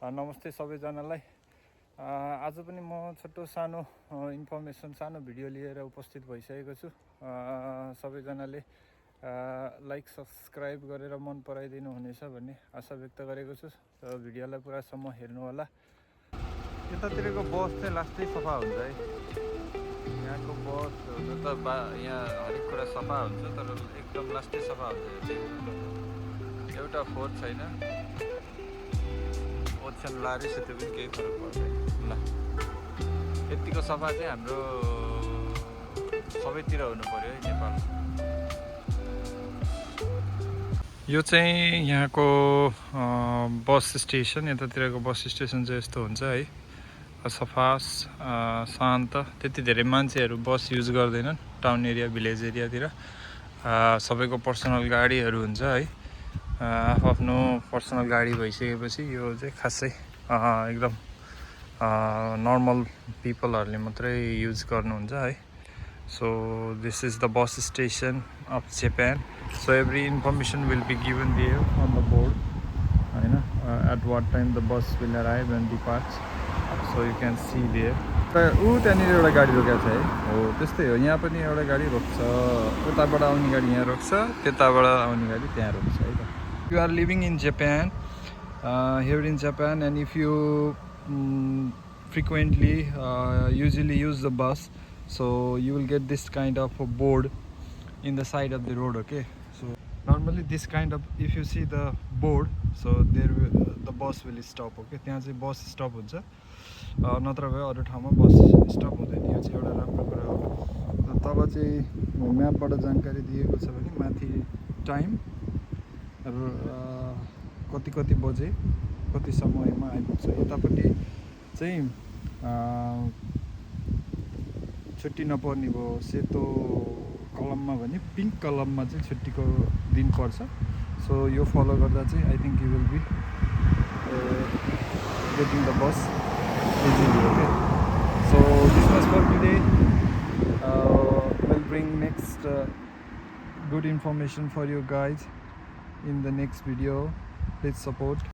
नमस्ते सबैजनालाई। आज पनि म छोटो सानो इन्फर्मेसन सानो भिडियो लिएर उपस्थित भइसकेको छु। सबैजनाले लाइक सब्सक्राइब गरेर मन पराइदिनु हुनेछ भन्ने आशा व्यक्त गरेको छु। भिडियोलाई पुरासम्म हेर्नु होला। यतातिरको बस चाहिँ लास्टै सफा हुन्छ है। यहाँको बसहरू त यहाँ हरेक कुरा सफा हुन्छ, तर एकदम लास्टै सफा हुन्छ। एउटा फोहोर छैन, ओछ्यान लारिस त्यो पनि केही फरक पर्दैन। ल, यतिको सफा चाहिँ हाम्रो सबैतिर हुनु पर्यो है नेपाल। यो चाहिँ यहाँको बस स्टेसन। यतातिरको बस स्टेसन चाहिँ यस्तो हुन्छ है, सफा शान्त। त्यति धेरै मान्छेहरू बस युज गर्दैनन् टाउन एरिया भिलेज एरियातिर। सबैको पर्सनल गाडीहरू हुन्छ है। आफ्नो पर्सनल गाडी भइसकेपछि यो चाहिँ खासै एकदम नर्मल पिपलहरूले मात्रै युज गर्नुहुन्छ है। So this is the bus station of Japan. So every information will be given there on the board, at what time the bus will arrive and depart. So you can see there. त्यहाँनिर एउटा गाडी रोकेको छ है। हो त्यस्तै हो, यहाँ पनि एउटा गाडी रोक्छ। उताबाट आउने गाडी यहाँ रोक्छ, त्यताबाट आउने गाडी त्यहाँ रोक्छ है त। You are living in Japan, here in Japan, and if you frequently usually use the bus, so you will get this kind of a board in the side of the road. Okay, so normally this kind of, if you see the board, so there will, the bus will stop. Okay, त्यहाँ चाहिँ बस stop हुन्छ, नत्र भए अरू ठाउँमा बस stop हुँदैन। यो चाहिँ एउटा राम्रो कुरा हो। तल चाहिँ म्यापबाट जानकारी दिएको छ भने माथि टाइम कति बजे कति समयमा आइपुग्छ। यतापट्टि चाहिँ छुट्टी नपर्ने भयो, सेतो कलममा भने पिङ्क कलममा चाहिँ छुट्टीको दिन पर्छ। सो यो फलो गर्दा चाहिँ I think you will be getting the bus easily. Okay, so this was for today. Will bring next good information for you guys in the next video. Please support.